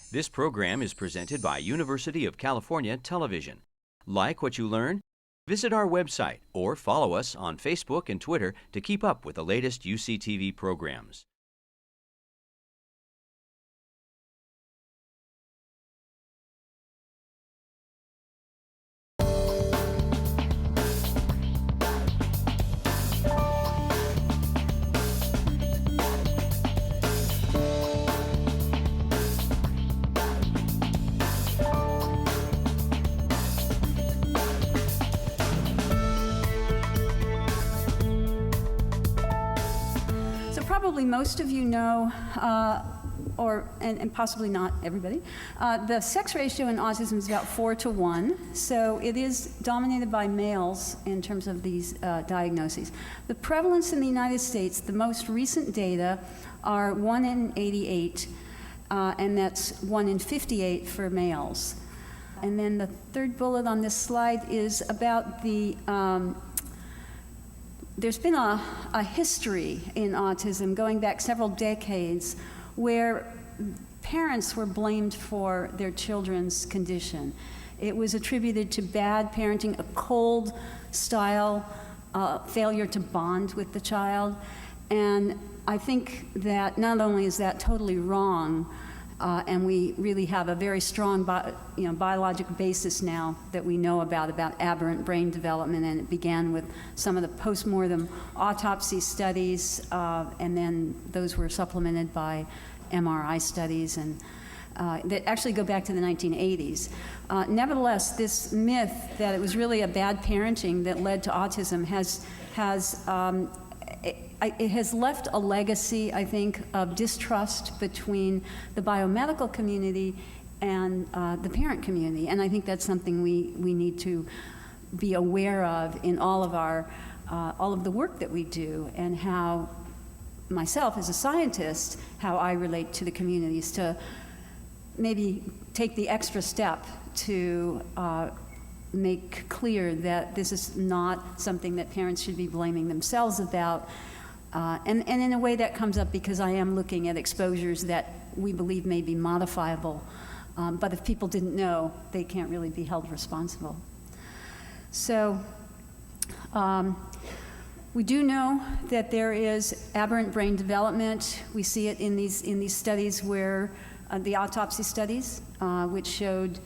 This program is presented by University of California Television. Like what you learn? Visit our website or follow us on Facebook and Twitter to keep up with the latest UCTV programs. Probably most of you know, and possibly not everybody, the sex ratio in autism is about 4:1, so it is dominated by males in terms of these diagnoses. The prevalence in the United States, the most recent data are 1 in 88, and that's 1 in 58 for males. And then the third bullet on this slide is about the there's been a history in autism going back several decades where parents were blamed for their children's condition. It was attributed to bad parenting, a cold style, failure to bond with the child. And I think that not only is that totally wrong, and we really have a very strong biologic basis now that we know about aberrant brain development, and it began with some of the postmortem autopsy studies, and then those were supplemented by MRI studies, and that actually go back to the 1980s. Nevertheless, this myth that it was really a bad parenting that led to autism it has left a legacy, I think, of distrust between the biomedical community and the parent community. And I think that's something we need to be aware of in all of the work that we do, and how myself as a scientist, how I relate to the communities, to maybe take the extra step to make clear that this is not something that parents should be blaming themselves about. And in a way that comes up because I am looking at exposures that we believe may be modifiable. But if people didn't know, they can't really be held responsible. So we do know that there is aberrant brain development. We see it in these studies where the autopsy studies, which showed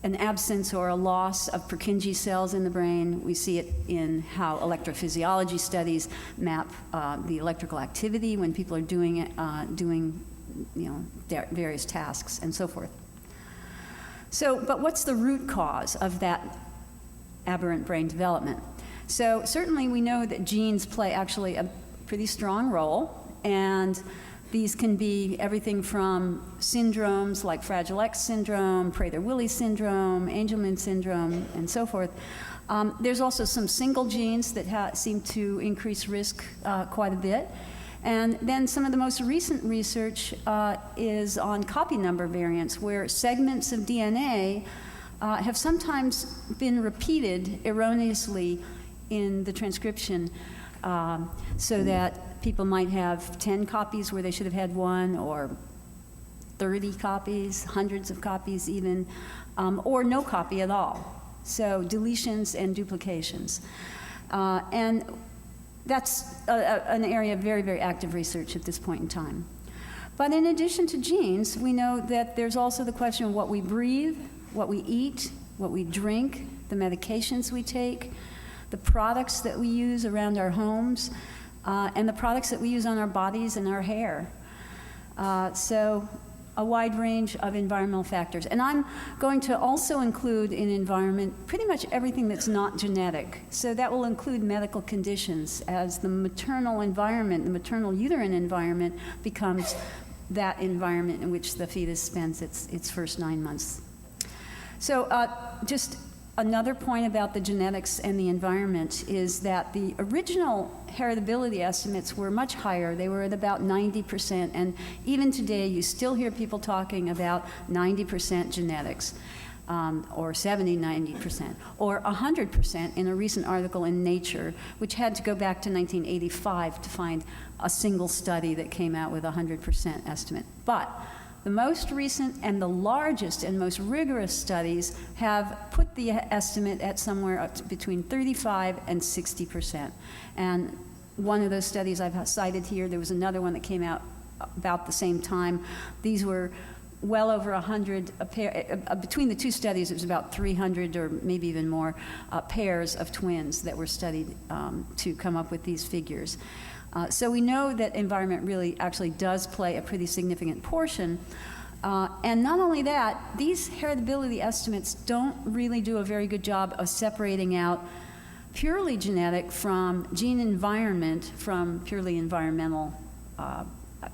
an absence or a loss of Purkinje cells in the brain. We see it in how electrophysiology studies map the electrical activity when people are doing various tasks and so forth. So, but what's the root cause of that aberrant brain development? So certainly we know that genes play actually a pretty strong role, and these can be everything from syndromes like Fragile X syndrome, Prader-Willi syndrome, Angelman syndrome, and so forth. There's also some single genes that seem to increase risk quite a bit. And then some of the most recent research is on copy number variants, where segments of DNA have sometimes been repeated erroneously in the transcription, so that people might have 10 copies where they should have had 1, or 30 copies, hundreds of copies even, or no copy at all. So deletions and duplications. And that's an area of very, very active research at this point in time. But in addition to genes, we know that there's also the question of what we breathe, what we eat, what we drink, the medications we take, the products that we use around our homes, and the products that we use on our bodies and our hair. So a wide range of environmental factors. And I'm going to also include in environment pretty much everything that's not genetic. So that will include medical conditions, as the maternal environment, the maternal uterine environment, becomes that environment in which the fetus spends its first 9 months. So just another point about the genetics and the environment is that the original heritability estimates were much higher. They were at about 90%, and even today you still hear people talking about 90% genetics, or 70, 90%, or 100% in a recent article in Nature, which had to go back to 1985 to find a single study that came out with a 100% estimate. But The most recent and the largest and most rigorous studies have put the estimate at somewhere up to between 35 and 60%. And one of those studies I've cited here, there was another one that came out about the same time. These were well over 100 between the two studies. It was about 300 or maybe even more pairs of twins that were studied to come up with these figures. So we know that environment really actually does play a pretty significant portion. And not only that, these heritability estimates don't really do a very good job of separating out purely genetic from gene environment from purely environmental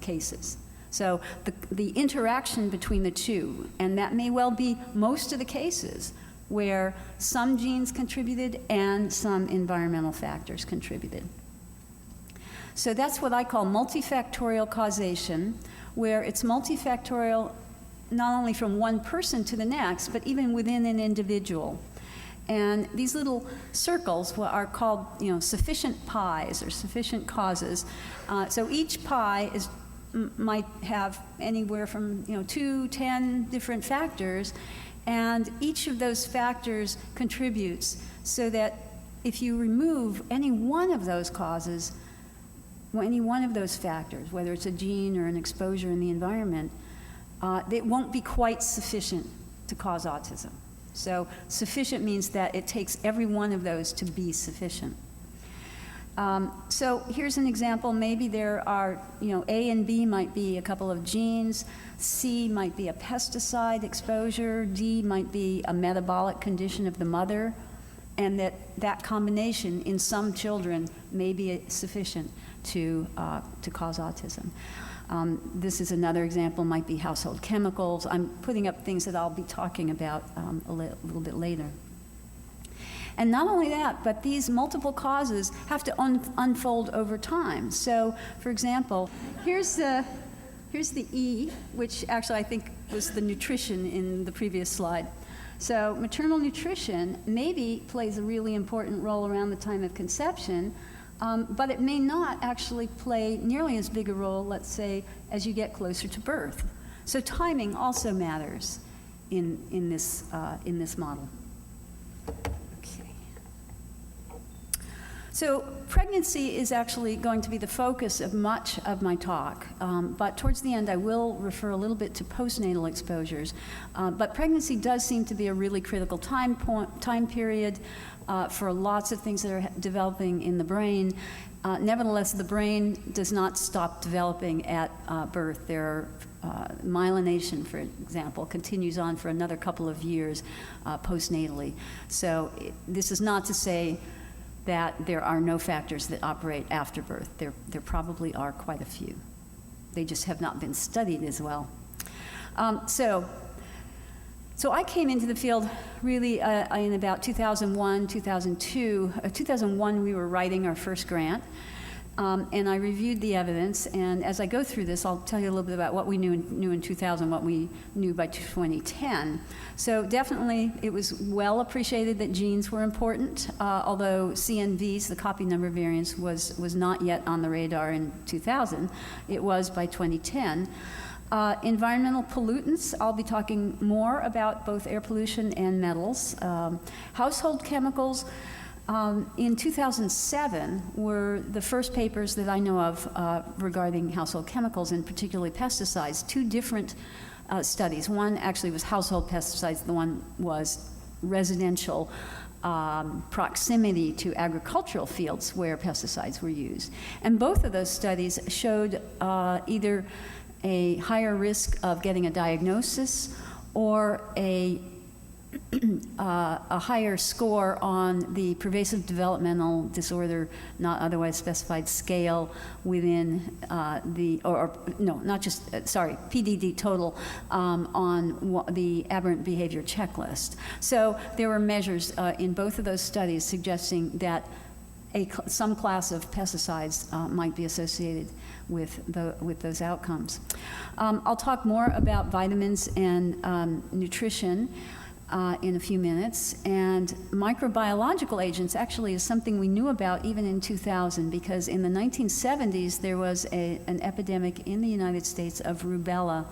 cases. So the interaction between the two, and that may well be most of the cases where some genes contributed and some environmental factors contributed. So that's what I call multifactorial causation, where it's multifactorial not only from one person to the next, but even within an individual. And these little circles are called, sufficient pies or sufficient causes. So each pie might have anywhere from 2 to 10 different factors, and each of those factors contributes, so that if you remove any one of those causes, any one of those factors, whether it's a gene or an exposure in the environment, it won't be quite sufficient to cause autism. So sufficient means that it takes every one of those to be sufficient. So here's an example. Maybe there are, A and B might be a couple of genes, C might be a pesticide exposure, D might be a metabolic condition of the mother, and that combination in some children may be sufficient to cause autism. This is another example, might be household chemicals. I'm putting up things that I'll be talking about a little bit later. And not only that, but these multiple causes have to unfold over time. So, for example, here's the E, which actually I think was the nutrition in the previous slide. So maternal nutrition maybe plays a really important role around the time of conception, but it may not actually play nearly as big a role, let's say, as you get closer to birth. So timing also matters in this model. So pregnancy is actually going to be the focus of much of my talk, but towards the end I will refer a little bit to postnatal exposures. But pregnancy does seem to be a really critical time period for lots of things that are developing in the brain. Nevertheless, the brain does not stop developing at birth. There are myelination, for example, continues on for another couple of years postnatally. So this is not to say that there are no factors that operate after birth. There probably are quite a few. They just have not been studied as well. So I came into the field really in about 2001, 2002. 2001, we were writing our first grant, and I reviewed the evidence. And as I go through this, I'll tell you a little bit about what we knew in 2000, what we knew by 2010. So definitely, it was well appreciated that genes were important, although CNVs, the copy number variance, was not yet on the radar in 2000. It was by 2010. Environmental pollutants, I'll be talking more about both air pollution and metals. Household chemicals, in 2007 were the first papers that I know of regarding household chemicals, and particularly pesticides. Two different studies. One actually was household pesticides, the one was residential proximity to agricultural fields where pesticides were used. And both of those studies showed either a higher risk of getting a diagnosis or a higher score on the pervasive developmental disorder not otherwise specified scale within PDD total on the aberrant behavior checklist. So there were measures in both of those studies suggesting that some class of pesticides might be associated with those outcomes. I'll talk more about vitamins and nutrition in a few minutes. And microbiological agents actually is something we knew about even in 2000, because in the 1970s there was an epidemic in the United States of rubella,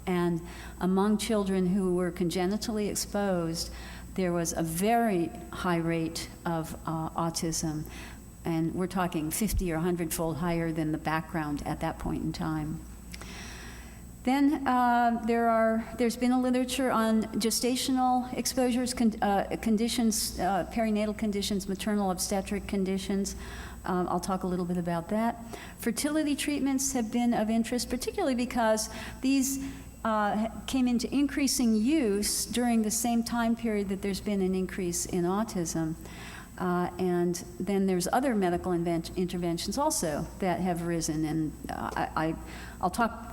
And among children who were congenitally exposed, there was a very high rate of autism. And we're talking 50 or 100-fold higher than the background at that point in time. Then there's been a literature on gestational exposures, conditions, perinatal conditions, maternal obstetric conditions. I'll talk a little bit about that. Fertility treatments have been of interest, particularly because these came into increasing use during the same time period that there's been an increase in autism. And then there's other medical interventions also that have risen, and I'll talk.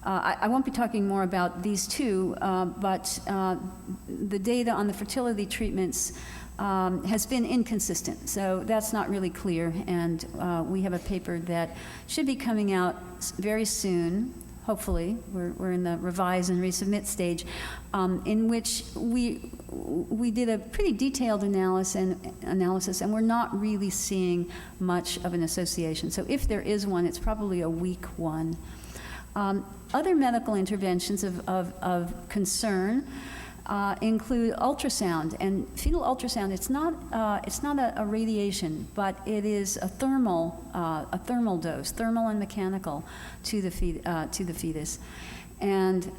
I won't be talking more about these two, but the data on the fertility treatments has been inconsistent, so that's not really clear, and we have a paper that should be coming out very soon, hopefully. We're in the revise and resubmit stage, in which we did a pretty detailed analysis, and we're not really seeing much of an association. So if there is one, it's probably a weak one. Other medical interventions of concern include ultrasound, and fetal ultrasound. It's not a radiation, but it is a thermal dose, thermal and mechanical, to the fetus. And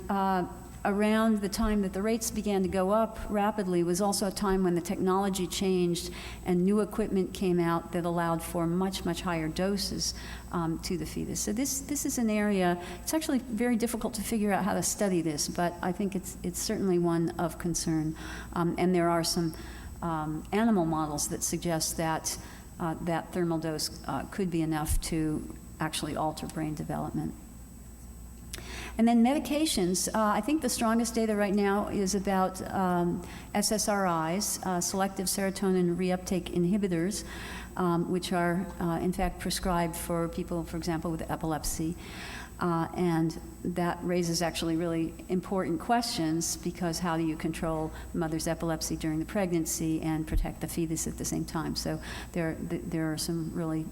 around the time that the rates began to go up rapidly was also a time when the technology changed and new equipment came out that allowed for much, much higher doses to the fetus. So this is an area, it's actually very difficult to figure out how to study this, but I think it's certainly one of concern. And there are some animal models that suggest that that thermal dose could be enough to actually alter brain development. And then medications, I think the strongest data right now is about SSRIs, selective serotonin reuptake inhibitors, which are in fact prescribed for people, for example, with epilepsy. And that raises actually really important questions, because how do you control mother's epilepsy during the pregnancy and protect the fetus at the same time? So there are some really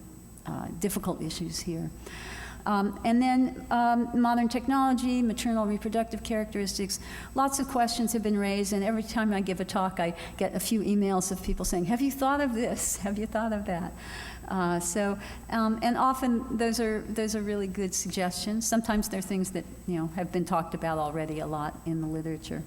difficult issues here. And then modern technology, maternal reproductive characteristics, lots of questions have been raised, and every time I give a talk I get a few emails of people saying, have you thought of this? Have you thought of that? And often those are really good suggestions. Sometimes they're things that have been talked about already a lot in the literature.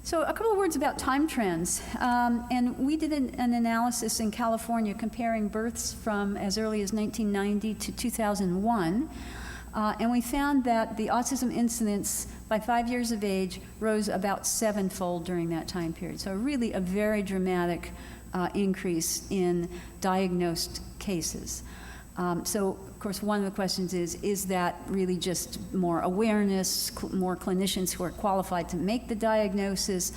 So a couple of words about time trends. And we did an analysis in California comparing births from as early as 1990 to 2001. And we found that the autism incidence by 5 years of age rose about 7-fold during that time period. So really a very dramatic increase in diagnosed cases. So, of course, one of the questions is that really just more awareness, more clinicians who are qualified to make the diagnosis,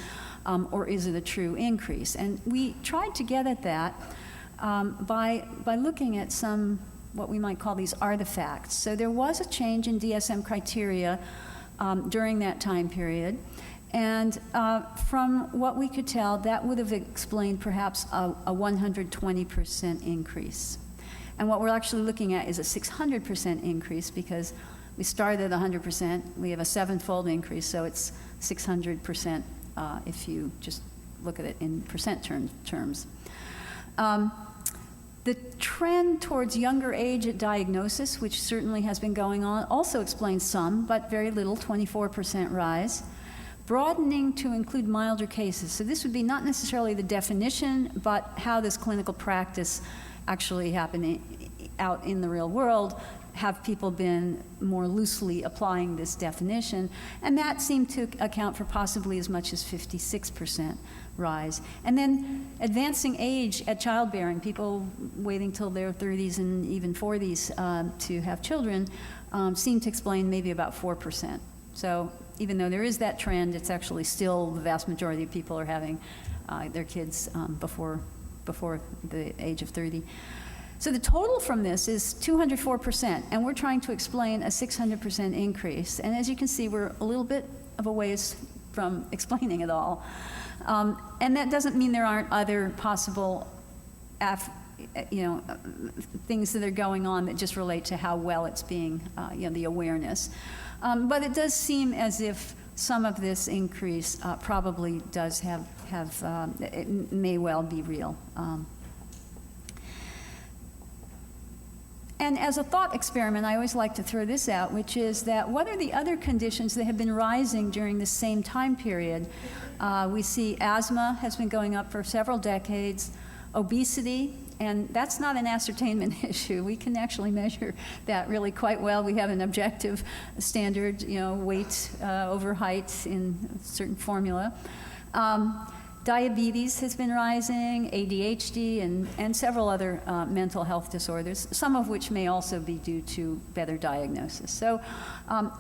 or is it a true increase? And we tried to get at that by looking at some, what we might call these artifacts. So there was a change in DSM criteria during that time period. And from what we could tell, that would have explained perhaps a 120% increase. And what we're actually looking at is a 600% increase, because we started at 100%, we have a 7-fold increase, so it's 600% if you just look at it in percent terms. The trend towards younger age at diagnosis, which certainly has been going on, also explains some, but very little, 24% rise. Broadening to include milder cases. So this would be not necessarily the definition, but how this clinical practice actually happening out in the real world. Have people been more loosely applying this definition? And that seemed to account for possibly as much as 56% rise. And then advancing age at childbearing, people waiting till their 30s and even 40s to have children, seemed to explain maybe about 4%. So even though there is that trend, it's actually still the vast majority of people are having their kids before the age of 30. So the total from this is 204%, and we're trying to explain a 600% increase. And as you can see, we're a little bit of a ways from explaining it all. And that doesn't mean there aren't other possible things that are going on that just relate to how well it's being, the awareness. But it does seem as if some of this increase probably does it may well be real. And as a thought experiment, I always like to throw this out, which is that what are the other conditions that have been rising during the same time period? We see asthma has been going up for several decades, obesity, and that's not an ascertainment issue. We can actually measure that really quite well. We have an objective standard, weight over height in a certain formula. Diabetes has been rising, ADHD, and several other mental health disorders, some of which may also be due to better diagnosis. So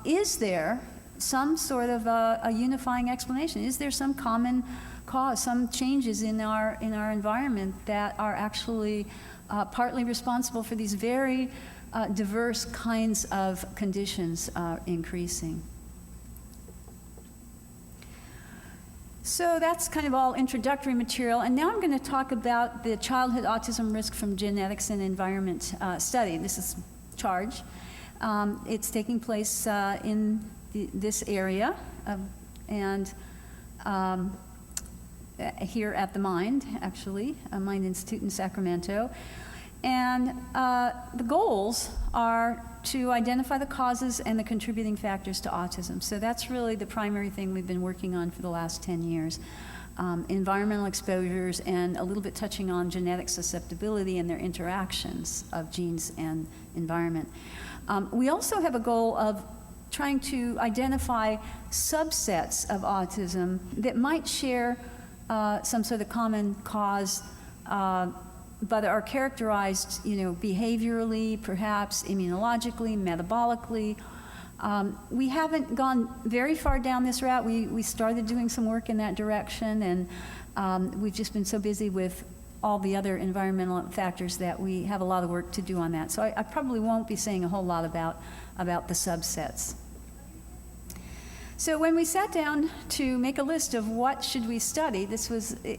is there some sort of a unifying explanation? Is there some common cause, some changes in our environment that are actually partly responsible for these very diverse kinds of conditions increasing? So that's kind of all introductory material, and now I'm going to talk about the childhood autism risk from genetics and environment study. This is CHARGE. It's taking place in this area, and here at the MIND, actually, MIND Institute in Sacramento. And the goals are to identify the causes and the contributing factors to autism. So that's really the primary thing we've been working on for the last 10 years. Environmental exposures and a little bit touching on genetic susceptibility and their interactions of genes and environment. We also have a goal of trying to identify subsets of autism that might share some sort of common cause, but are characterized, behaviorally, perhaps immunologically, metabolically. We haven't gone very far down this route. We started doing some work in that direction, and we've just been so busy with all the other environmental factors that we have a lot of work to do on that. So I probably won't be saying a whole lot about the subsets. So when we sat down to make a list of what should we study,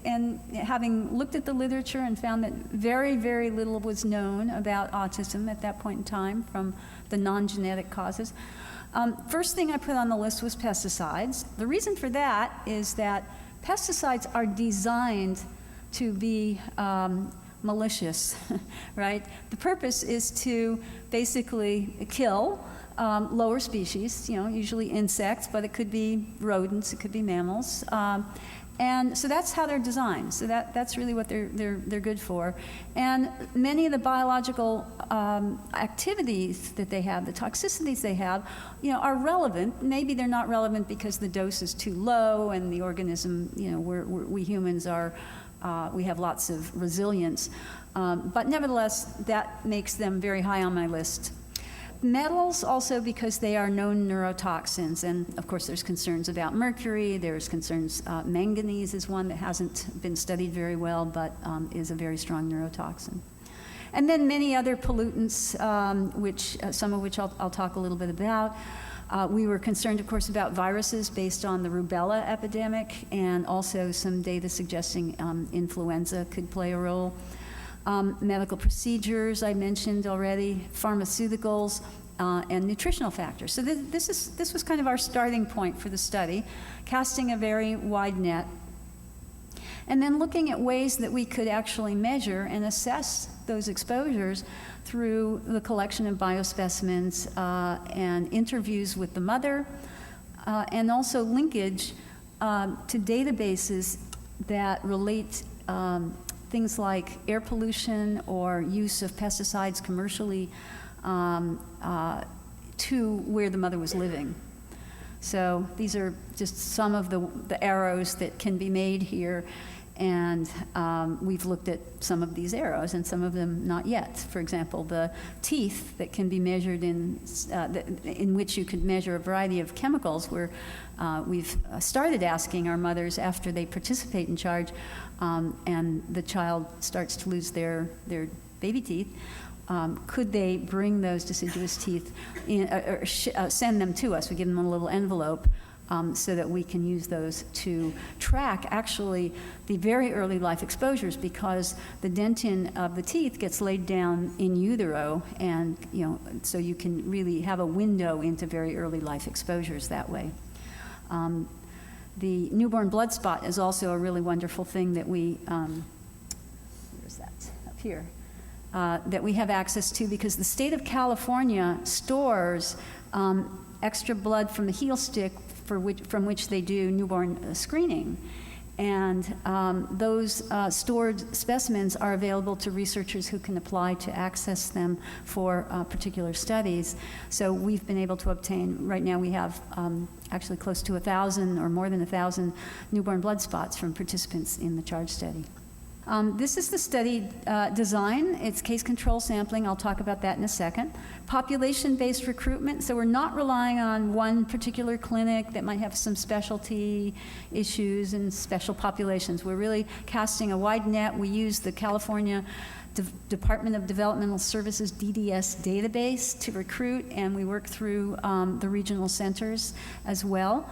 and having looked at the literature and found that very, very little was known about autism at that point in time from the non-genetic causes, first thing I put on the list was pesticides. The reason for that is that pesticides are designed to be malicious, right? The purpose is to basically kill lower species, usually insects, but it could be rodents, it could be mammals. And so that's how they're designed. So that's really what they're good for. And many of the biological activities that they have, the toxicities they have, are relevant. Maybe they're not relevant because the dose is too low and the organism, we humans we have lots of resilience. But nevertheless, that makes them very high on my list. Metals also because they are known neurotoxins, and of course there's concerns about mercury, there's concerns, manganese is one that hasn't been studied very well but is a very strong neurotoxin. And then many other pollutants, some of which I'll talk a little bit about. We were concerned, of course, about viruses based on the rubella epidemic, and also some data suggesting influenza could play a role. Medical procedures, I mentioned already, pharmaceuticals, and nutritional factors. So this was kind of our starting point for the study, casting a very wide net, and then looking at ways that we could actually measure and assess those exposures through the collection of biospecimens and interviews with the mother, and also linkage to databases that relate things like air pollution or use of pesticides commercially to where the mother was living. So these are just some of the arrows that can be made here, and we've looked at some of these arrows and some of them not yet. For example, the teeth that can be measured in which you could measure a variety of chemicals, where we've started asking our mothers after they participate in CHARGE and the child starts to lose their baby teeth, could they bring those deciduous teeth in, or send them to us? We give them a little envelope so that we can use those to track actually the very early life exposures, because the dentin of the teeth gets laid down in utero, and so you can really have a window into very early life exposures that way. The newborn blood spot is also a really wonderful thing that we, where's that, up here, that we have access to, because the state of California stores extra blood from the heel stick from which they do newborn screening. And those stored specimens are available to researchers who can apply to access them for particular studies. So we've been able to obtain, right now we have actually close to 1,000 or more than 1,000 newborn blood spots from participants in the CHARGE study. This is the study design. It's case control sampling. I'll talk about that in a second. Population-based recruitment. So we're not relying on one particular clinic that might have some specialty issues and special populations. We're really casting a wide net. We use the California Department of Developmental Services DDS database to recruit, and we work through the regional centers as well.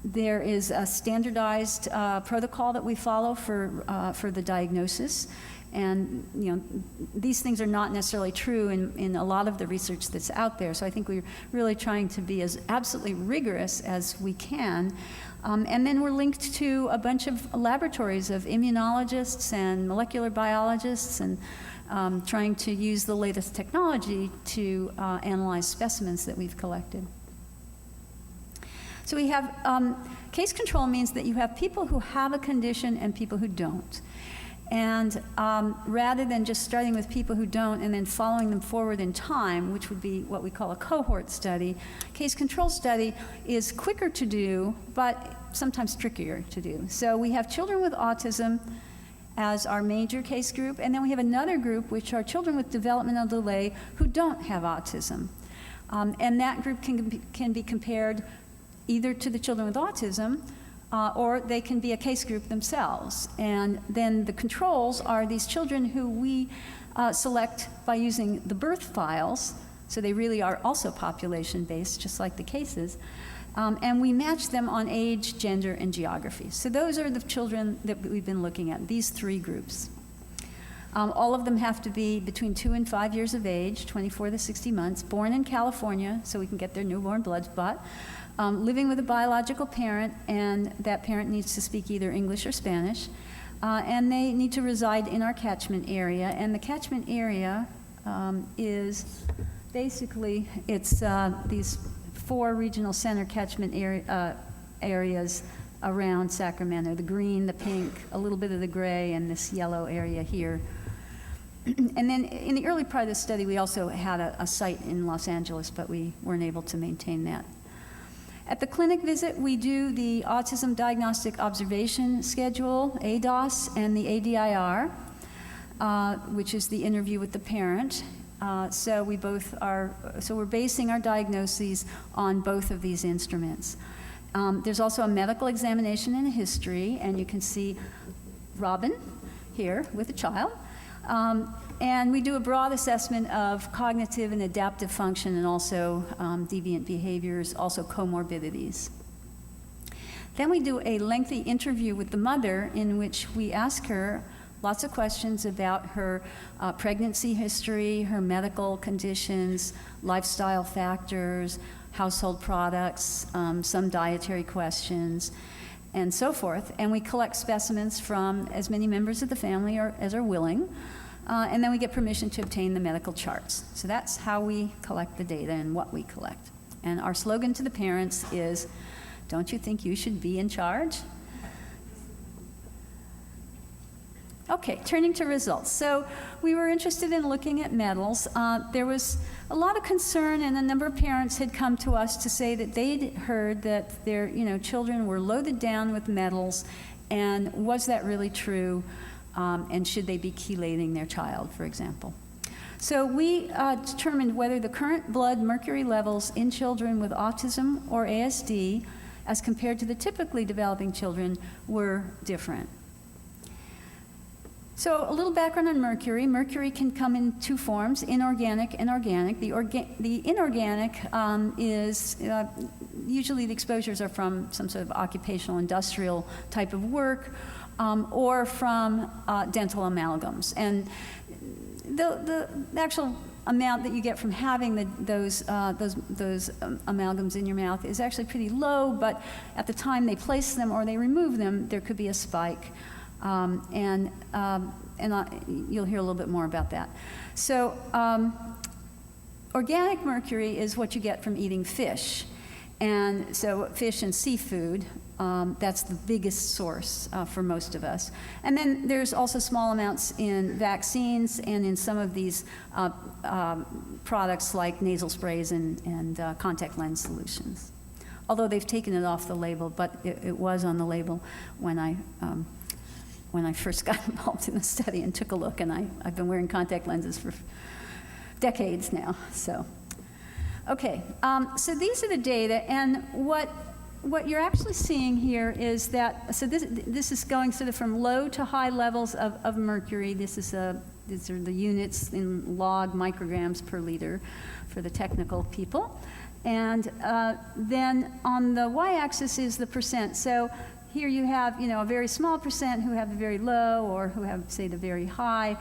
There is a standardized protocol that we follow for the diagnosis, and these things are not necessarily true in a lot of the research that's out there. So I think we're really trying to be as absolutely rigorous as we can, and then we're linked to a bunch of laboratories of immunologists and molecular biologists, and trying to use the latest technology to analyze specimens that we've collected. So we have, case control means that you have people who have a condition and people who don't. And rather than just starting with people who don't and then following them forward in time, which would be what we call a cohort study, case control study is quicker to do, but sometimes trickier to do. So we have children with autism as our major case group, and then we have another group, which are children with developmental delay who don't have autism. And that group can be compared either to the children with autism, or they can be a case group themselves. And then the controls are these children who we select by using the birth files, so they really are also population-based, just like the cases, and we match them on age, gender, and geography. So those are the children that we've been looking at, these three groups. All of them have to be between 2 and 5 years of age, 24 to 60 months, born in California, so we can get their newborn blood spot, living with a biological parent, and that parent needs to speak either English or Spanish, and they need to reside in our catchment area. And the catchment area is basically, it's these 4 regional center catchment areas around Sacramento: the green, the pink, a little bit of the gray, and this yellow area here. And then in the early part of the study, we also had a site in Los Angeles, but we weren't able to maintain that. At the clinic visit, we do the Autism Diagnostic Observation Schedule, ADOS, and the ADIR, which is the interview with the parent. So we're basing our diagnoses on both of these instruments. There's also a medical examination and a history, and you can see Robin here with a child. And we do a broad assessment of cognitive and adaptive function, and also deviant behaviors, also comorbidities. Then we do a lengthy interview with the mother, in which we ask her lots of questions about her pregnancy history, her medical conditions, lifestyle factors, household products, some dietary questions, and so forth. And we collect specimens from as many members of the family as are willing. And then we get permission to obtain the medical charts. So that's how we collect the data and what we collect. And our slogan to the parents is, "Don't you think you should be in charge?" Okay, turning to results. So we were interested in looking at metals. There was a lot of concern, and a number of parents had come to us to say that they'd heard that their children were loaded down with metals, and was that really true? And should they be chelating their child, for example? So we determined whether the current blood mercury levels in children with autism or ASD, as compared to the typically developing children, were different. So a little background on mercury. Mercury can come in two forms, inorganic and organic. The inorganic is, usually the exposures are from some sort of occupational industrial type of work or from dental amalgams. And the actual amount that you get from having those amalgams in your mouth is actually pretty low, but at the time they place them or they remove them, there could be a spike. You'll hear a little bit more about that. So organic mercury is what you get from eating fish. And so fish and seafood, that's the biggest source for most of us. And then there's also small amounts in vaccines and in some of these products like nasal sprays and contact lens solutions. Although they've taken it off the label, but it was on the label when I first got involved in the study and took a look, and I've been wearing contact lenses for decades now, so. Okay, so these are the data, and what you're actually seeing here is that, so this is going sort of from low to high levels of mercury. These are the units in log micrograms per liter for the technical people. And then on the y-axis is the percent. So here you have, a very small percent who have the very low or who have, say, the very high.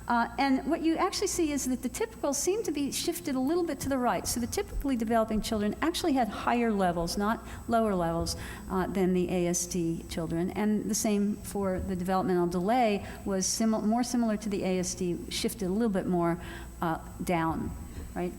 And what you actually see is that the typicals seem to be shifted a little bit to the right. So the typically developing children actually had higher levels, not lower levels, than the ASD children. And the same for the developmental delay was more similar to the ASD, shifted a little bit more down, right?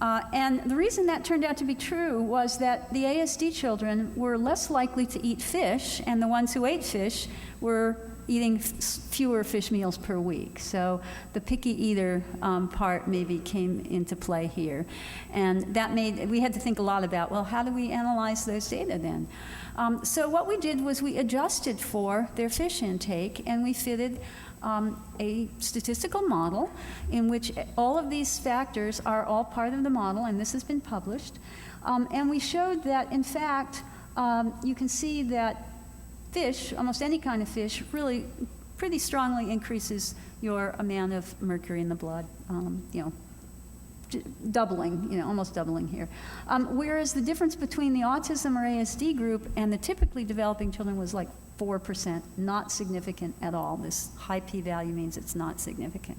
And the reason that turned out to be true was that the ASD children were less likely to eat fish, and the ones who ate fish were eating fewer fish meals per week. So the picky eater part maybe came into play here. And that we had to think a lot about, well, how do we analyze those data then? So what we did was we adjusted for their fish intake, and we fitted a statistical model in which all of these factors are all part of the model, and this has been published. And we showed that, in fact, you can see that fish, almost any kind of fish, really pretty strongly increases your amount of mercury in the blood, doubling, almost doubling here. Whereas the difference between the autism or ASD group and the typically developing children was like 4%, not significant at all. This high p-value means it's not significant.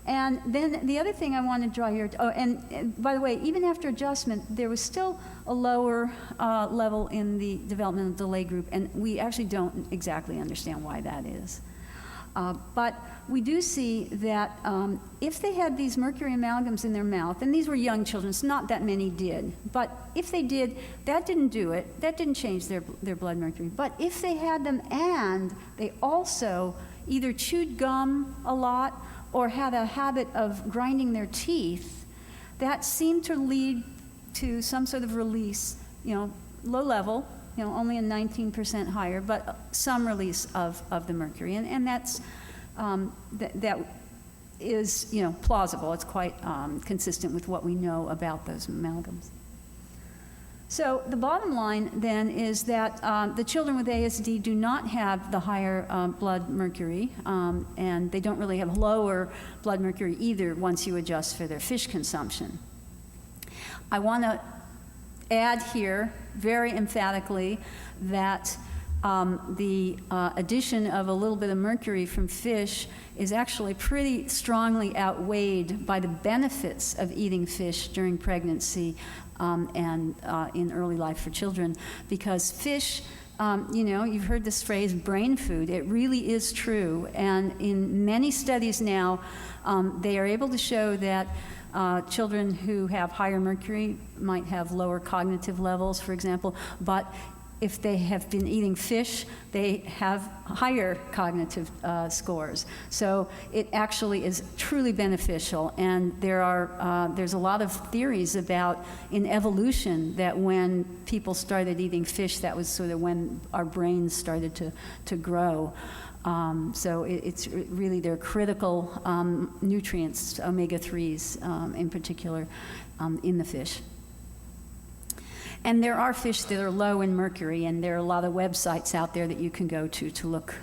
And then the other thing I want to draw here, and by the way, even after adjustment, there was still a lower level in the developmental delay group, and we actually don't exactly understand why that is. But we do see that if they had these mercury amalgams in their mouth, and these were young children, so not that many did, but if they did, that didn't do it, that didn't change their blood mercury. But if they had them and they also either chewed gum a lot or had a habit of grinding their teeth, that seemed to lead to some sort of release, low level, only a 19% higher, but some release of the mercury. And that's, that is, plausible. It's quite consistent with what we know about those amalgams. So the bottom line then is that the children with ASD do not have the higher blood mercury, and they don't really have lower blood mercury either once you adjust for their fish consumption. I want to add here very emphatically that the addition of a little bit of mercury from fish is actually pretty strongly outweighed by the benefits of eating fish during pregnancy and in early life for children, because fish, you've heard this phrase, brain food. It really is true. And in many studies now, they are able to show that children who have higher mercury might have lower cognitive levels, for example, but if they have been eating fish, they have higher cognitive scores. So it actually is truly beneficial. And there's a lot of theories about in evolution that when people started eating fish, that was sort of when our brains started to grow. So it's really, they're critical nutrients, omega-3s in particular, in the fish. And there are fish that are low in mercury, and there are a lot of websites out there that you can go to look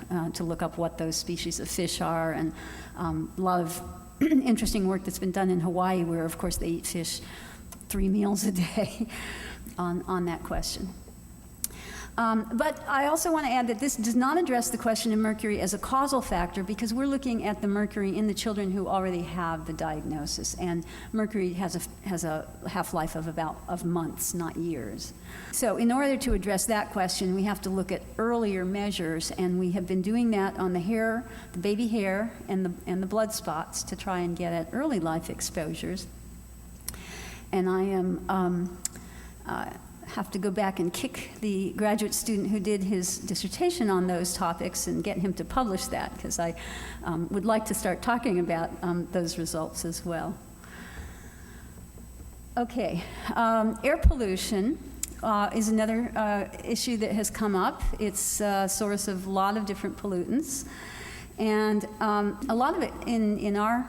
up what those species of fish are, and a lot of interesting work that's been done in Hawaii, where of course they eat fish 3 meals a day on that question. But I also want to add that this does not address the question of mercury as a causal factor, because we're looking at the mercury in the children who already have the diagnosis, and mercury has a half-life of months, not years. So in order to address that question, we have to look at earlier measures, and we have been doing that on the hair, the baby hair, and the blood spots to try and get at early life exposures. And I am have to go back and kick the graduate student who did his dissertation on those topics and get him to publish that, because I would like to start talking about those results as well. Okay, air pollution is another issue that has come up. It's a source of a lot of different pollutants, and a lot of it in our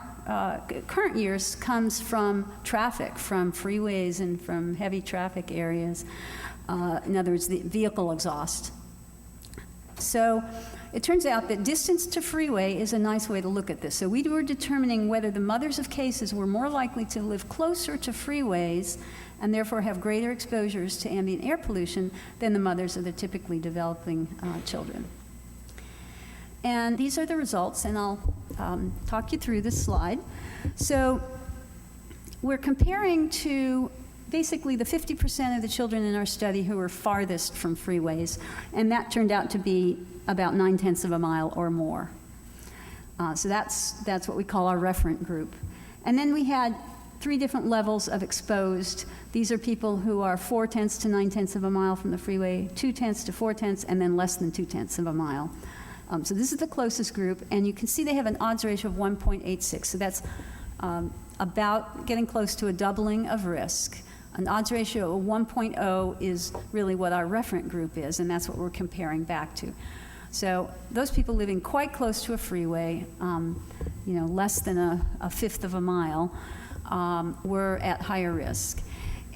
current years comes from traffic, from freeways and from heavy traffic areas. In other words, the vehicle exhaust. So it turns out that distance to freeway is a nice way to look at this. So we were determining whether the mothers of cases were more likely to live closer to freeways and therefore have greater exposures to ambient air pollution than the mothers of the typically developing children. And these are the results, and I'll talk you through this slide. So we're comparing to basically the 50% of the children in our study who were farthest from freeways, and that turned out to be about 9/10 of a mile or more. So that's what we call our referent group. And then we had 3 different levels of exposed. These are people who are 4/10 to 9/10 of a mile from the freeway, 2/10 to 4/10, and then less than 2/10 of a mile. So this is the closest group, and you can see they have an odds ratio of 1.86. So that's about getting close to a doubling of risk. An odds ratio of 1.0 is really what our referent group is, and that's what we're comparing back to. So those people living quite close to a freeway, less than a fifth of a mile, were at higher risk.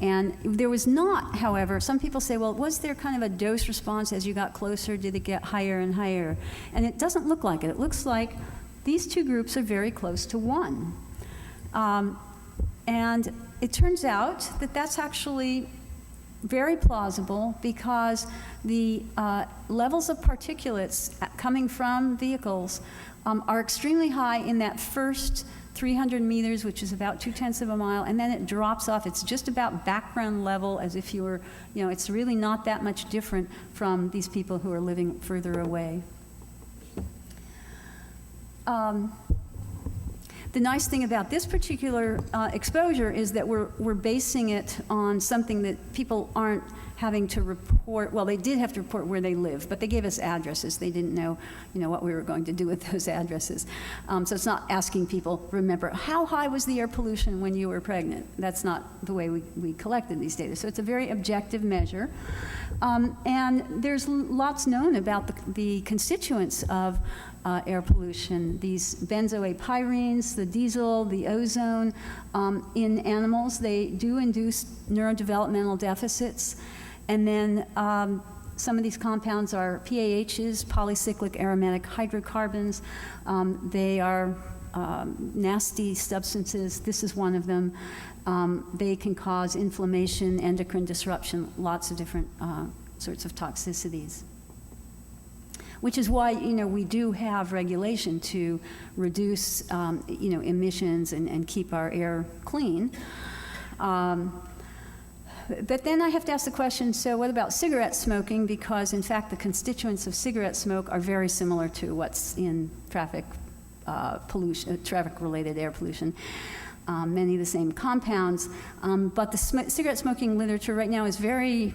And there was not, however, some people say, well, was there kind of a dose response as you got closer? Did it get higher and higher? And it doesn't look like it. It looks like these 2 groups are very close to 1. And it turns out that that's actually very plausible, because the levels of particulates coming from vehicles are extremely high in that first 300 meters, which is about 2/10 of a mile, and then it drops off. It's just about background level, as if you were, it's really not that much different from these people who are living further away. The nice thing about this particular exposure is that we're basing it on something that people aren't having to report. Well, they did have to report where they live, but they gave us addresses. They didn't know, what we were going to do with those addresses. So it's not asking people, remember, how high was the air pollution when you were pregnant? That's not the way we collected these data. So it's a very objective measure. And there's lots known about the constituents of air pollution. These benzoate-pyrenes, the diesel, the ozone. In animals, they do induce neurodevelopmental deficits. And then some of these compounds are PAHs, polycyclic aromatic hydrocarbons. They are nasty substances. This is one of them. They can cause inflammation, endocrine disruption, lots of different sorts of toxicities. Which is why, we do have regulation to reduce, emissions and keep our air clean. But then I have to ask the question, so what about cigarette smoking? Because, in fact, the constituents of cigarette smoke are very similar to what's in traffic pollution, traffic-related air pollution. Many of the same compounds. But the cigarette smoking literature right now is very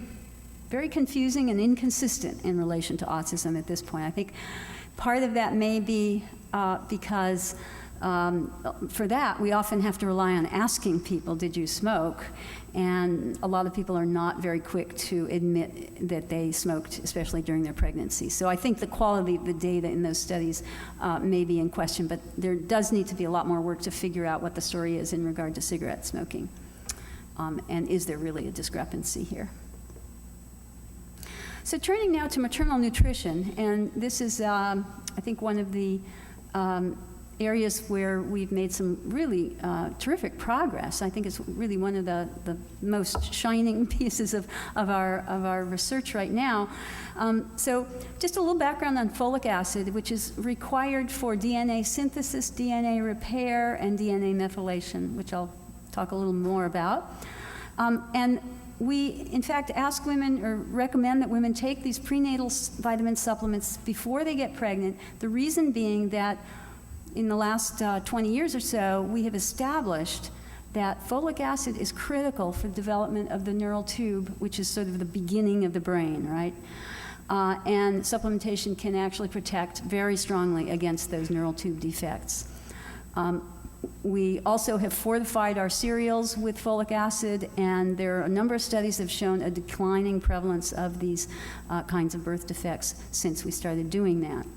confusing and inconsistent in relation to autism at this point. I think part of that may be because for that, we often have to rely on asking people, did you smoke? And a lot of people are not very quick to admit that they smoked, especially during their pregnancy. So I think the quality of the data in those studies may be in question, but there does need to be a lot more work to figure out what the story is in regard to cigarette smoking. And is there really a discrepancy here? So turning now to maternal nutrition, and this is, I think, one of the areas where we've made some really terrific progress. I think it's really one of the most shining pieces of our research right now. So just a little background on folic acid, which is required for DNA synthesis, DNA repair, and DNA methylation, which I'll talk a little more about. And we, in fact, ask women or recommend that women take these prenatal vitamin supplements before they get pregnant, the reason being that in the last 20 years or so, we have established that folic acid is critical for the development of the neural tube, which is sort of the beginning of the brain, right? And supplementation can actually protect very strongly against those neural tube defects. We also have fortified our cereals with folic acid, and there are a number of studies that have shown a declining prevalence of these kinds of birth defects since we started doing that.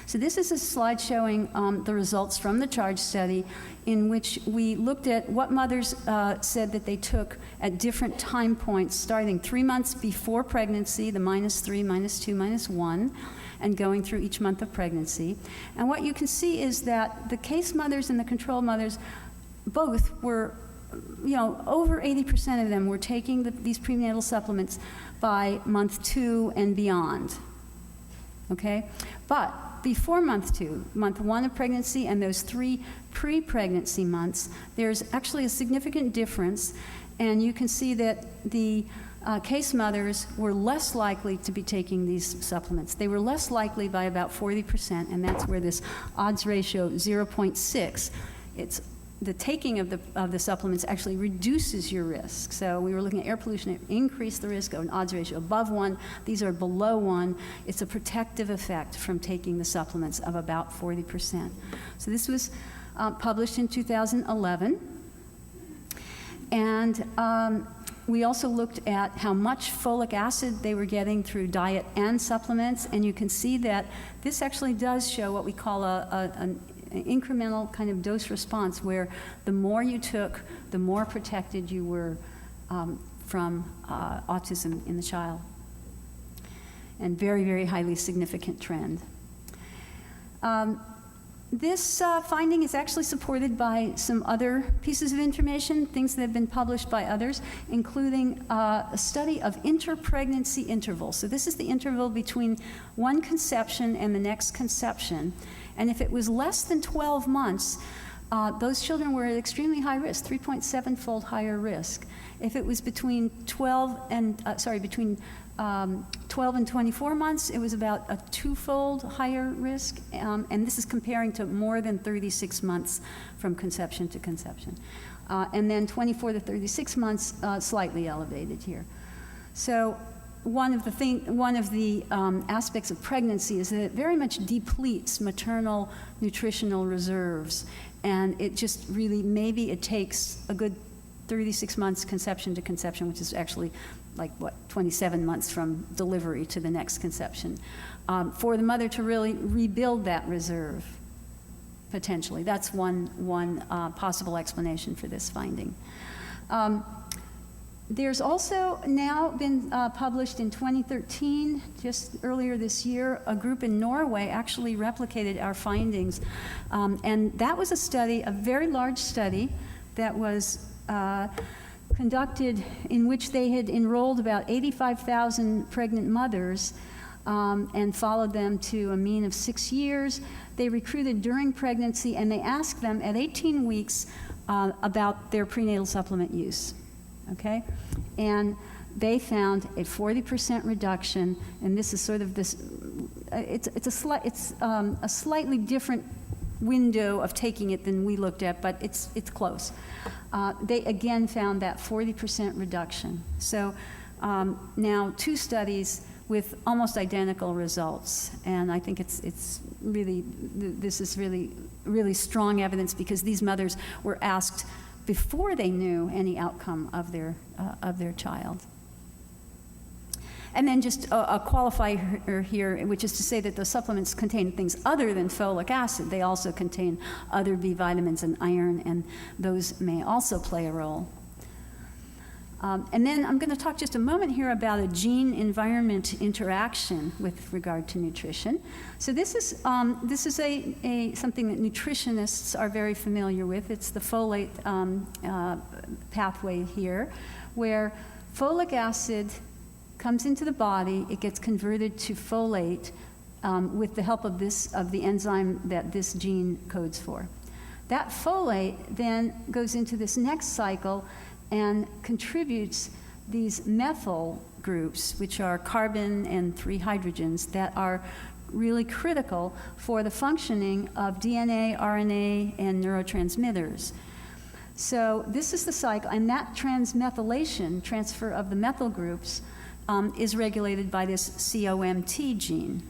So this is a slide showing the results from the CHARGE study, in which we looked at what mothers said that they took at different time points, starting 3 months before pregnancy, the -3, -2, -1, and going through each month of pregnancy. And what you can see is that the case mothers and the control mothers both were, over 80% of them were taking these prenatal supplements by month 2 and beyond. Okay? But before month 2, month 1 of pregnancy, and those 3 pre-pregnancy months, there's actually a significant difference, and you can see that the case mothers were less likely to be taking these supplements. They were less likely by about 40%, and that's where this odds ratio 0.6, it's the taking of the supplements actually reduces your risk. So we were looking at air pollution, it increased the risk of an odds ratio above 1. These are below 1. It's a protective effect from taking the supplements of about 40%. So this was published in 2011. And we also looked at how much folic acid they were getting through diet and supplements, and you can see that this actually does show what we call an incremental kind of dose response, where the more you took, the more protected you were from autism in the child. And very, very highly significant trend. This finding is actually supported by some other pieces of information, things that have been published by others, including a study of interpregnancy intervals. So this is the interval between one conception and the next conception. And if it was less than 12 months, those children were at extremely high risk, 3.7-fold higher risk. If it was between 12 and 24 months, it was about a 2-fold higher risk, and this is comparing to more than 36 months from conception to conception. And then 24 to 36 months, slightly elevated here. So one of the aspects of pregnancy is that it very much depletes maternal nutritional reserves, and it just really, maybe it takes a good 36 months conception to conception, which is actually like, 27 months from delivery to the next conception, for the mother to really rebuild that reserve, potentially. That's one possible explanation for this finding. There's also now been published in 2013, just earlier this year, a group in Norway actually replicated our findings. And that was a study, a very large study, that was conducted, in which they had enrolled about 85,000 pregnant mothers and followed them to a mean of 6 years. They recruited during pregnancy, and they asked them at 18 weeks about their prenatal supplement use. Okay? And they found a 40% reduction, and this is sort of this, it's a slightly different window of taking it than we looked at, but it's close. They again found that 40% reduction. So now 2 studies with almost identical results, and I think this is really strong evidence, because these mothers were asked before they knew any outcome of their child. And then just a qualifier here, which is to say that the supplements contain things other than folic acid. They also contain other B vitamins and iron, and those may also play a role. And then I'm going to talk just a moment here about a gene-environment interaction with regard to nutrition. So this is something that nutritionists are very familiar with. It's the folate pathway here, where folic acid comes into the body, it gets converted to folate with the help of the enzyme that this gene codes for. That folate then goes into this next cycle and contributes these methyl groups, which are carbon and 3 hydrogens, that are really critical for the functioning of DNA, RNA, and neurotransmitters. So this is the cycle, and that transmethylation, transfer of the methyl groups, is regulated by this COMT gene.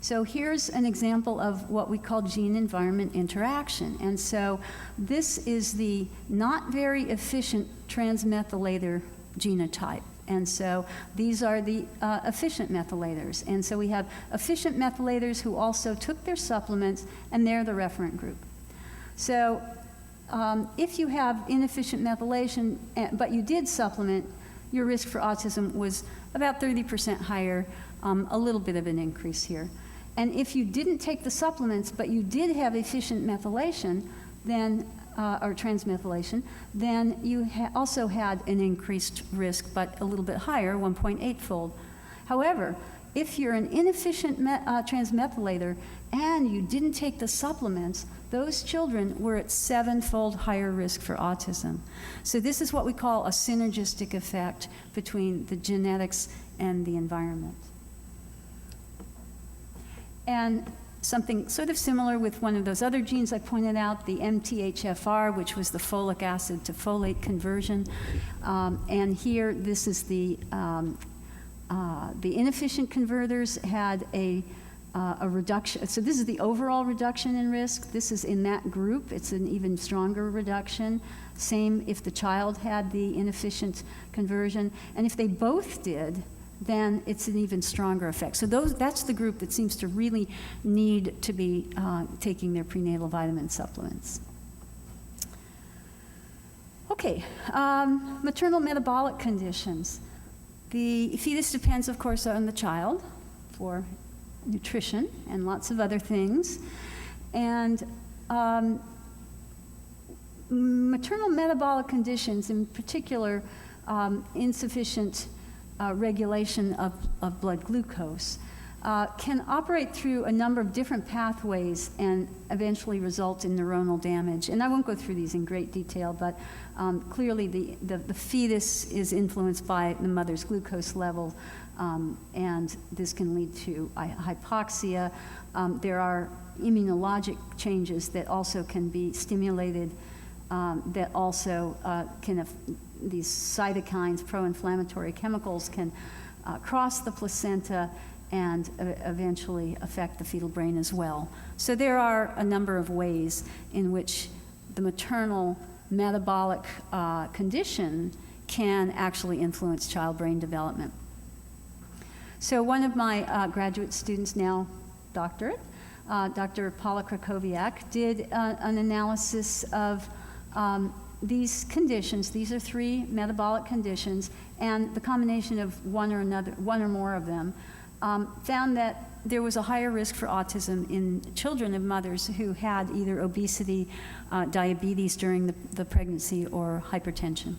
So here's an example of what we call gene-environment interaction. And so this is the not very efficient transmethylator genotype. And so these are the efficient methylators. And so we have efficient methylators who also took their supplements, and they're the referent group. So if you have inefficient methylation, but you did supplement, your risk for autism was about 30% higher, a little bit of an increase here. And if you didn't take the supplements, but you did have efficient methylation, then, or transmethylation, then you also had an increased risk, but a little bit higher, 1.8-fold. However, if you're an inefficient transmethylator and you didn't take the supplements, those children were at 7-fold higher risk for autism. So this is what we call a synergistic effect between the genetics and the environment. And something sort of similar with one of those other genes I pointed out, the MTHFR, which was the folic acid to folate conversion. And here, this is the inefficient converters had a reduction. So this is the overall reduction in risk. This is in that group. It's an even stronger reduction. Same if the child had the inefficient conversion. And if they both did, then it's an even stronger effect. So that's the group that seems to really need to be taking their prenatal vitamin supplements. Okay, maternal metabolic conditions. The fetus depends, of course, on the child for nutrition and lots of other things. And maternal metabolic conditions, in particular, insufficient regulation of blood glucose, can operate through a number of different pathways and eventually result in neuronal damage. And I won't go through these in great detail, but clearly the fetus is influenced by the mother's glucose level, and this can lead to hypoxia. There are immunologic changes that also can be stimulated, that also these cytokines, pro-inflammatory chemicals, can cross the placenta and eventually affect the fetal brain as well. So there are a number of ways in which the maternal metabolic condition can actually influence child brain development. So one of my graduate students, now doctorate, Dr. Paula Krakowiak, did an analysis of these conditions. These are 3 metabolic conditions, and the combination of one or more of them found that there was a higher risk for autism in children of mothers who had either obesity, diabetes during the pregnancy, or hypertension.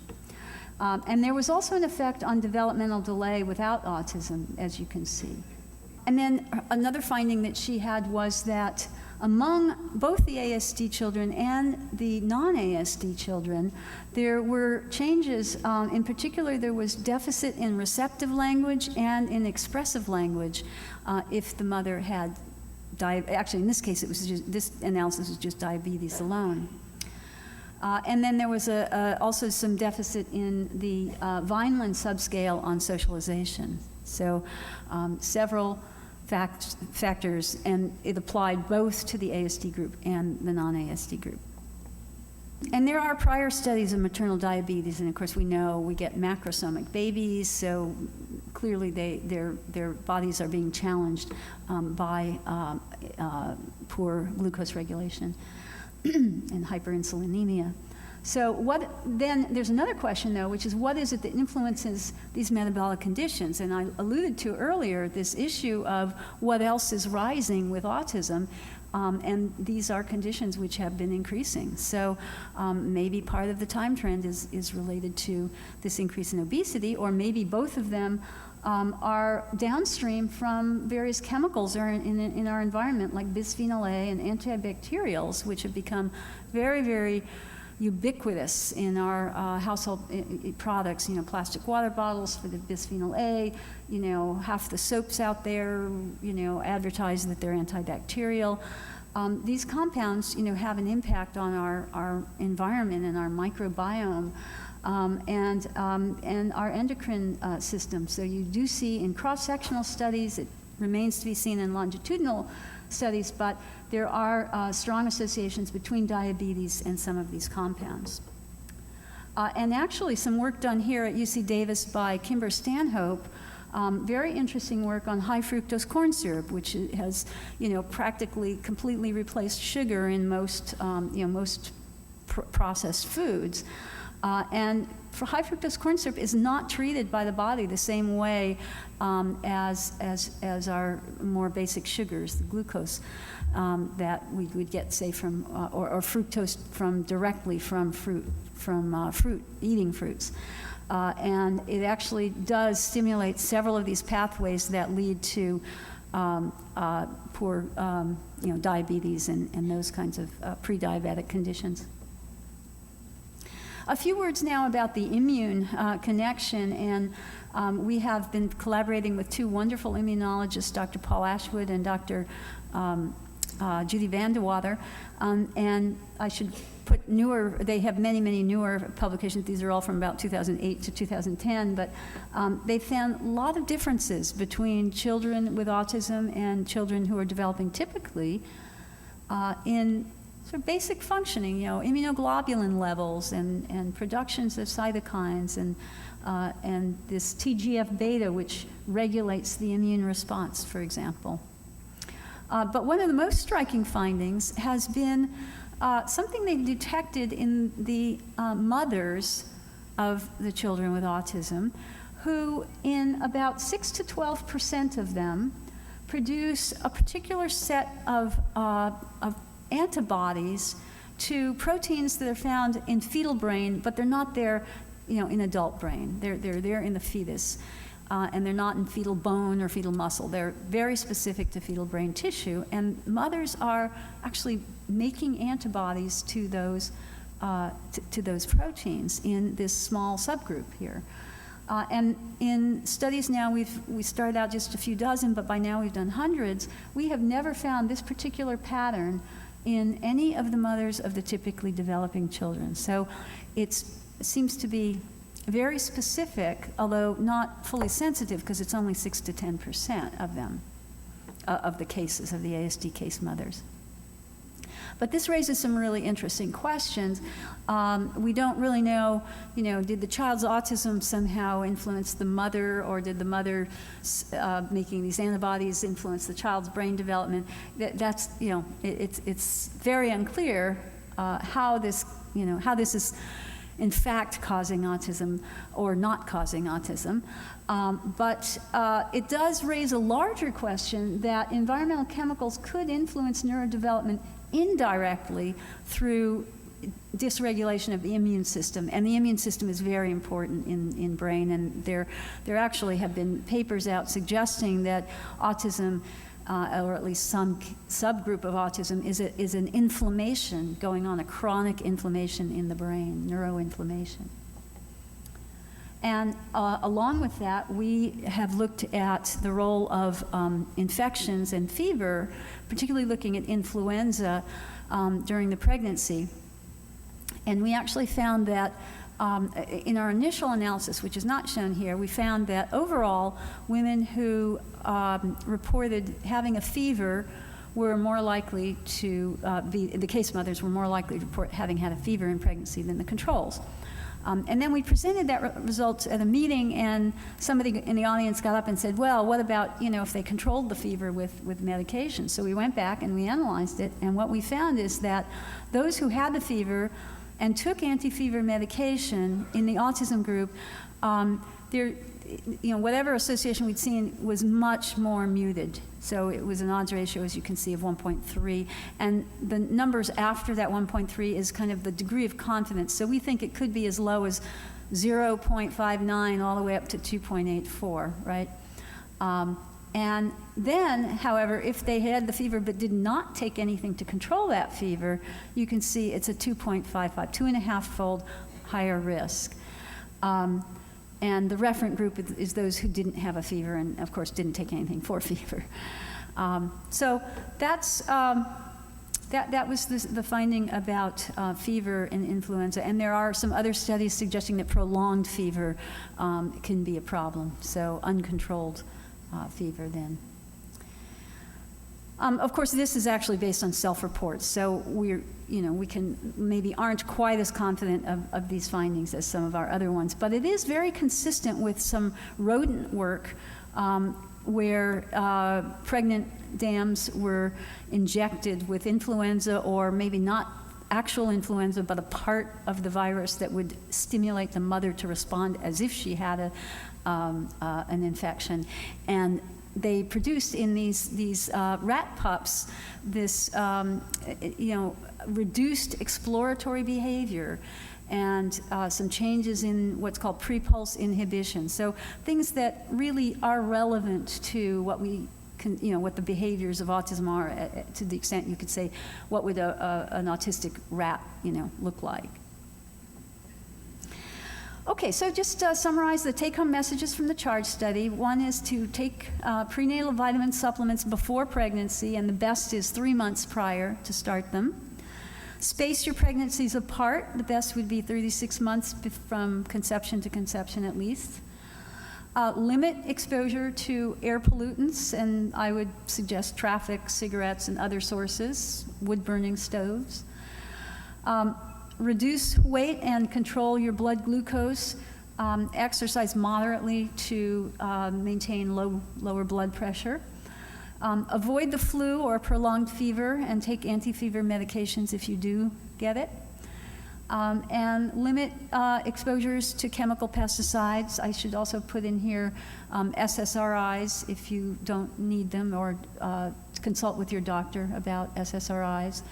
And there was also an effect on developmental delay without autism, as you can see. And then another finding that she had was that among both the ASD children and the non-ASD children, there were changes. In particular, there was deficit in receptive language and in expressive language if the mother had actually, in this case, it was just, this analysis was just diabetes alone. And then there was also some deficit in the Vineland subscale on socialization. So several factors, and it applied both to the ASD group and the non-ASD group. And there are prior studies of maternal diabetes, and of course we know we get macrosomic babies, so clearly their bodies are being challenged by poor glucose regulation and hyperinsulinemia. So then there's another question, though, which is what is it that influences these metabolic conditions? And I alluded to earlier this issue of what else is rising with autism, and these are conditions which have been increasing. So maybe part of the time trend is related to this increase in obesity, or maybe both of them are downstream from various chemicals in our environment, like bisphenol A and antibacterials, which have become very, very ubiquitous in our household products, plastic water bottles for the bisphenol A, half the soaps out there, advertise that they're antibacterial. These compounds, have an impact on our environment and our microbiome and our endocrine system. So you do see in cross-sectional studies, it remains to be seen in longitudinal studies, but there are strong associations between diabetes and some of these compounds. And actually some work done here at UC Davis by Kimber Stanhope, very interesting work on high fructose corn syrup, which has, practically completely replaced sugar in most, most processed foods. And for high fructose corn syrup is not treated by the body the same way as our more basic sugars, the glucose that we would get, say, from or fructose directly from eating fruits. And it actually does stimulate several of these pathways that lead to poor, diabetes and those kinds of pre-diabetic conditions. A few words now about the immune connection, and we have been collaborating with two wonderful immunologists, Dr. Paul Ashwood and Dr. Judy Vandewater, and I should put they have many, many newer publications. These are all from about 2008 to 2010, but they found a lot of differences between children with autism and children who are developing typically in sort of basic functioning, immunoglobulin levels and productions of cytokines and this TGF-beta, which regulates the immune response, for example. But one of the most striking findings has been something they detected in the mothers of the children with autism, who in about 6 to 12% of them produce a particular set of antibodies to proteins that are found in fetal brain, but they're not there, in adult brain. They're there in the fetus, and they're not in fetal bone or fetal muscle. They're very specific to fetal brain tissue, and mothers are actually making antibodies to those proteins in this small subgroup here. And in studies now, we started out just a few dozen, but by now we've done hundreds. We have never found this particular pattern in any of the mothers of the typically developing children. So it seems to be very specific, although not fully sensitive, because it's only 6 to 10% of them, of the cases, of the ASD case mothers. But this raises some really interesting questions. We don't really know, did the child's autism somehow influence the mother, or did the mother making these antibodies influence the child's brain development? That's, it's very unclear how this is in fact causing autism or not causing autism. But it does raise a larger question that environmental chemicals could influence neurodevelopment indirectly through dysregulation of the immune system. And the immune system is very important in brain, and there actually have been papers out suggesting that autism, or at least some subgroup of autism, is an inflammation going on, a chronic inflammation in the brain, neuroinflammation. And along with that, we have looked at the role of infections and fever, particularly looking at influenza during the pregnancy. And we actually found that in our initial analysis, which is not shown here, we found that overall, women who reported having a fever were more likely to the case mothers were more likely to report having had a fever in pregnancy than the controls. And then we presented that results at a meeting, and somebody in the audience got up and said, well, what about, if they controlled the fever with medication? So we went back and we analyzed it, and what we found is that those who had the fever and took anti-fever medication in the autism group, whatever association we'd seen was much more muted. So it was an odds ratio, as you can see, of 1.3. And the numbers after that 1.3 is kind of the degree of confidence. So we think it could be as low as 0.59 all the way up to 2.84, right? And then, however, if they had the fever but did not take anything to control that fever, you can see it's a 2.55, 2.5-fold higher risk. And the referent group is those who didn't have a fever and, of course, didn't take anything for fever. So that's, that was the finding about fever and influenza. And there are some other studies suggesting that prolonged fever can be a problem, so uncontrolled fever then. Of course, this is actually based on self-reports, so we can maybe aren't quite as confident of these findings as some of our other ones, but it is very consistent with some rodent work where pregnant dams were injected with influenza, or maybe not actual influenza, but a part of the virus that would stimulate the mother to respond as if she had an infection. And they produced in these rat pups this reduced exploratory behavior and some changes in what's called pre-pulse inhibition. So things that really are relevant to what we can, what the behaviors of autism are, to the extent you could say, what would an autistic rat, look like. Okay, so just summarize the take-home messages from the CHARGE study. One is to take prenatal vitamin supplements before pregnancy, and the best is 3 months prior to start them. Space your pregnancies apart. The best would be 36 months from conception to conception at least. Limit exposure to air pollutants, and I would suggest traffic, cigarettes, and other sources, wood-burning stoves. Reduce weight and control your blood glucose. Exercise moderately to maintain lower blood pressure. Avoid the flu or prolonged fever and take anti-fever medications if you do get it. And limit exposures to chemical pesticides. I should also put in here SSRIs if you don't need them, or consult with your doctor about SSRIs.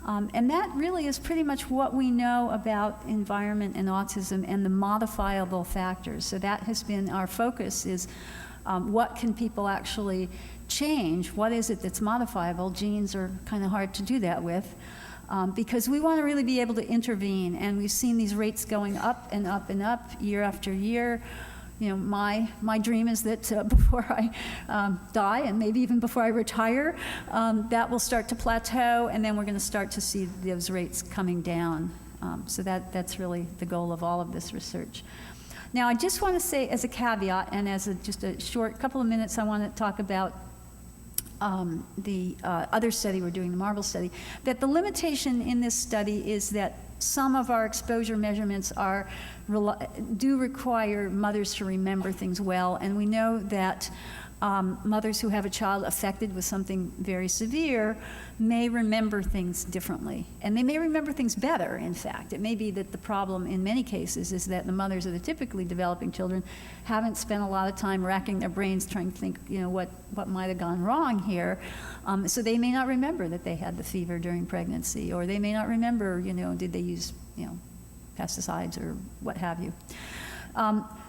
And that really is pretty much what we know about environment and autism and the modifiable factors. So that has been our focus, is what can people actually change? What is it that's modifiable? Genes are kind of hard to do that with, because we want to really be able to intervene. And we've seen these rates going up and up and up year after year. My dream is that before I die, and maybe even before I retire, that will start to plateau, and then we're going to start to see those rates coming down. So that's really the goal of all of this research. Now, I just want to say as a caveat, and as just a short couple of minutes, I want to talk about the other study we're doing, the MARBLE study, that the limitation in this study is that some of our exposure measurements do require mothers to remember things well, and we know that mothers who have a child affected with something very severe may remember things differently, and they may remember things better, in fact. It may be that the problem in many cases is that the mothers of the typically developing children haven't spent a lot of time racking their brains trying to think, what might have gone wrong here. So they may not remember that they had the fever during pregnancy, or they may not remember, did they use, pesticides or what have you.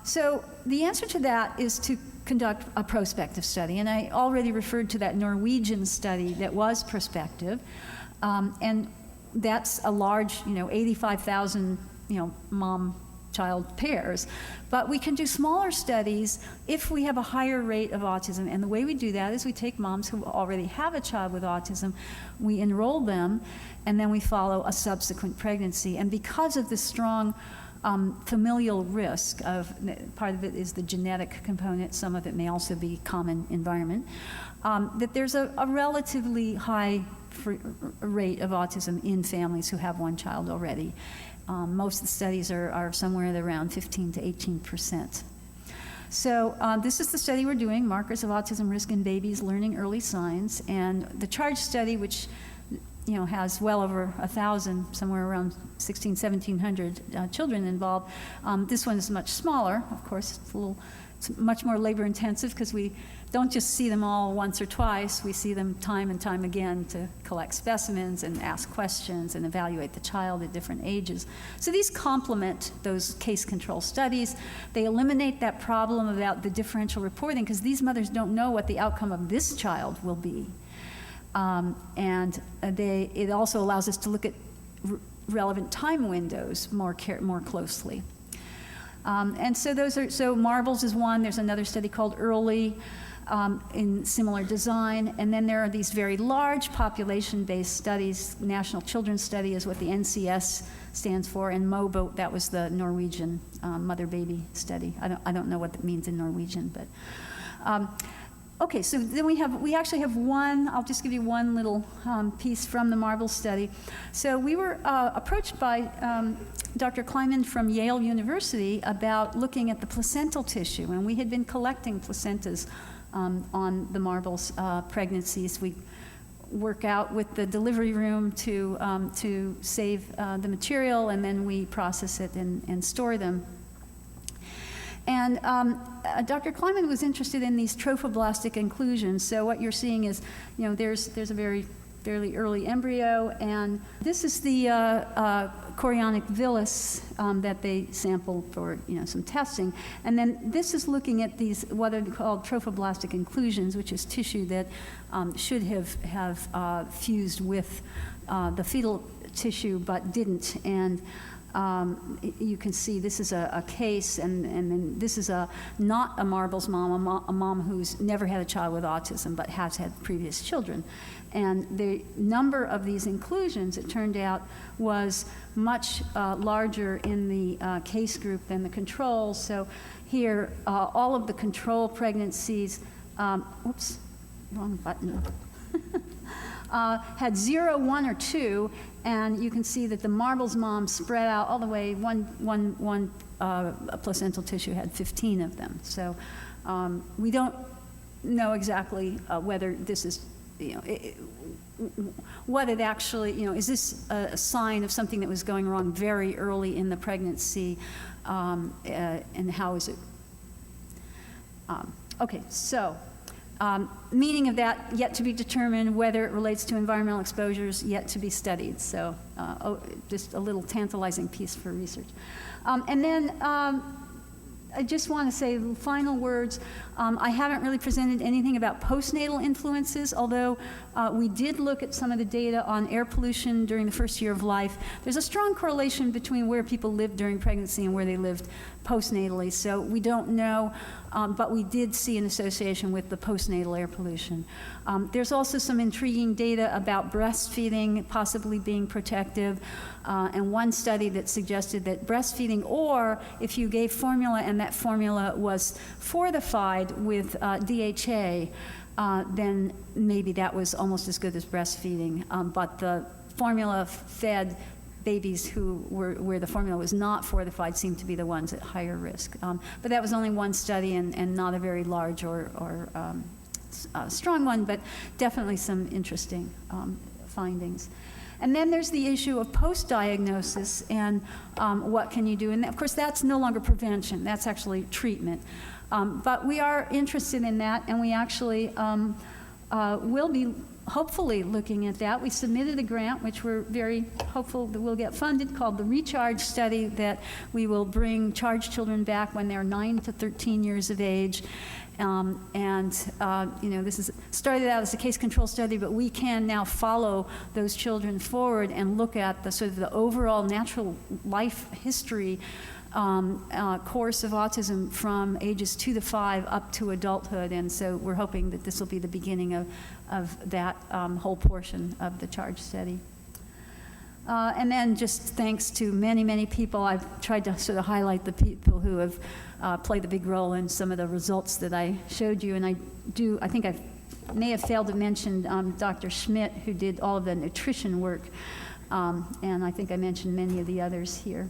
So the answer to that is to conduct a prospective study, and I already referred to that Norwegian study that was prospective, and that's a large, 85,000, mom-child pairs. But we can do smaller studies if we have a higher rate of autism, and the way we do that is we take moms who already have a child with autism, we enroll them, and then we follow a subsequent pregnancy. And because of the strong familial risk of, part of it is the genetic component, some of it may also be common environment, that there's a relatively high rate of autism in families who have one child already. Most of the studies are somewhere around 15 to 18%. So this is the study we're doing, Markers of Autism Risk in Babies Learning Early Signs, and the CHARGE study, which has well over 1,000, somewhere around 1,700 children involved. This one is much smaller, of course. It's much more labor intensive because we don't just see them all once or twice. We see them time and time again to collect specimens and ask questions and evaluate the child at different ages. So these complement those case control studies. They eliminate that problem about the differential reporting because these mothers don't know what the outcome of this child will be. It also allows us to look at relevant time windows more closely. And so Marbles is one. There's another study called Early in similar design. And then there are these very large population-based studies. National Children's Study is what the NCS stands for, and MOBO, that was the Norwegian mother-baby study. I don't know what that means in Norwegian, but okay, so then we actually have one. I'll just give you one little piece from the Marbles study. So we were approached by Dr. Kleiman from Yale University about looking at the placental tissue, and we had been collecting placentas on the Marbles pregnancies. We work out with the delivery room to save the material, and then we process it and store them. And Dr. Kleiman was interested in these trophoblastic inclusions. So what you're seeing is, there's a fairly early embryo, and this is the chorionic villus that they sampled for some testing. And then this is looking at these what are called trophoblastic inclusions, which is tissue that should have fused with the fetal tissue but didn't. And you can see this is a case, and then this is not a Marbles mom, a mom who's never had a child with autism but has had previous children. And the number of these inclusions, it turned out, was much larger in the case group than the control. So here, all of the control pregnancies, oops, wrong button. Had 0, 1, or 2, and you can see that the Marbles mom spread out all the way. One placental tissue had 15 of them. So we don't know exactly whether this is, what it actually, is this a sign of something that was going wrong very early in the pregnancy, and how is it? Okay, so. Meaning of that yet to be determined, whether it relates to environmental exposures yet to be studied. So just a little tantalizing piece for research. And then I just want to say final words. I haven't really presented anything about postnatal influences, although we did look at some of the data on air pollution during the first year of life. There's a strong correlation between where people lived during pregnancy and where they lived postnatally, so we don't know, but we did see an association with the postnatal air pollution. There's also some intriguing data about breastfeeding possibly being protective, and one study that suggested that breastfeeding, or if you gave formula and that formula was fortified with DHA, then maybe that was almost as good as breastfeeding. But the formula-fed babies where the formula was not fortified seemed to be the ones at higher risk. But that was only one study and not a very large or strong one, but definitely some interesting findings. And then there's the issue of post-diagnosis and what can you do. And of course, that's no longer prevention. That's actually treatment. But we are interested in that, and we actually will be hopefully looking at that. We submitted a grant, which we're very hopeful that will get funded, called the Recharge Study, that we will bring charged children back when they're 9 to 13 years of age. This is started out as a case control study, but we can now follow those children forward and look at the sort of the overall natural life history course of autism from ages 2 to 5 up to adulthood. And so we're hoping that this will be the beginning of that whole portion of the CHARGE study. And then just thanks to many, many people, I've tried to sort of highlight the people who have played a big role in some of the results that I showed you. And I think I may have failed to mention Dr. Schmidt, who did all of the nutrition work. And I think I mentioned many of the others here.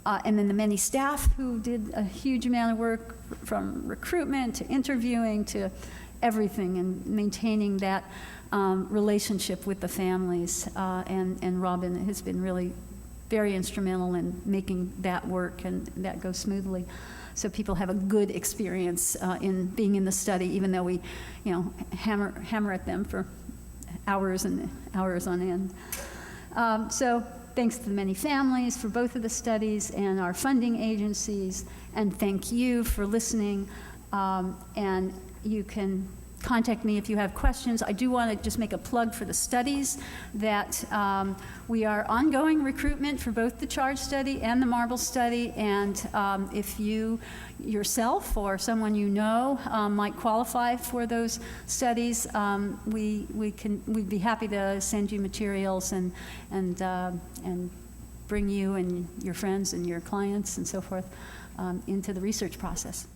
And then the many staff who did a huge amount of work, from recruitment to interviewing to everything in maintaining that relationship with the families. And Robin has been really very instrumental in making that work and that go smoothly. So people have a good experience in being in the study, even though we, hammer at them for hours and hours on end. So thanks to the many families for both of the studies and our funding agencies, and thank you for listening. And you can contact me if you have questions. I do want to just make a plug for the studies that we are ongoing recruitment for both the CHARGE study and the MARBLE study, and if you yourself or someone you know might qualify for those studies, we'd be happy to send you materials and bring you and your friends and your clients and so forth into the research process.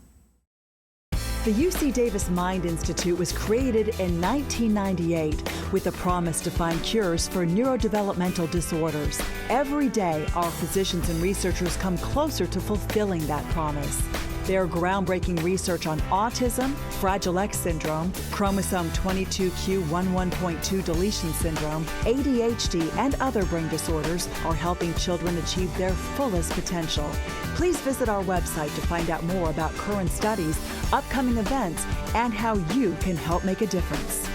The UC Davis Mind Institute was created in 1998 with a promise to find cures for neurodevelopmental disorders. Every day, our physicians and researchers come closer to fulfilling that promise. Their groundbreaking research on autism, Fragile X syndrome, chromosome 22q11.2 deletion syndrome, ADHD, and other brain disorders are helping children achieve their fullest potential. Please visit our website to find out more about current studies, upcoming events, and how you can help make a difference.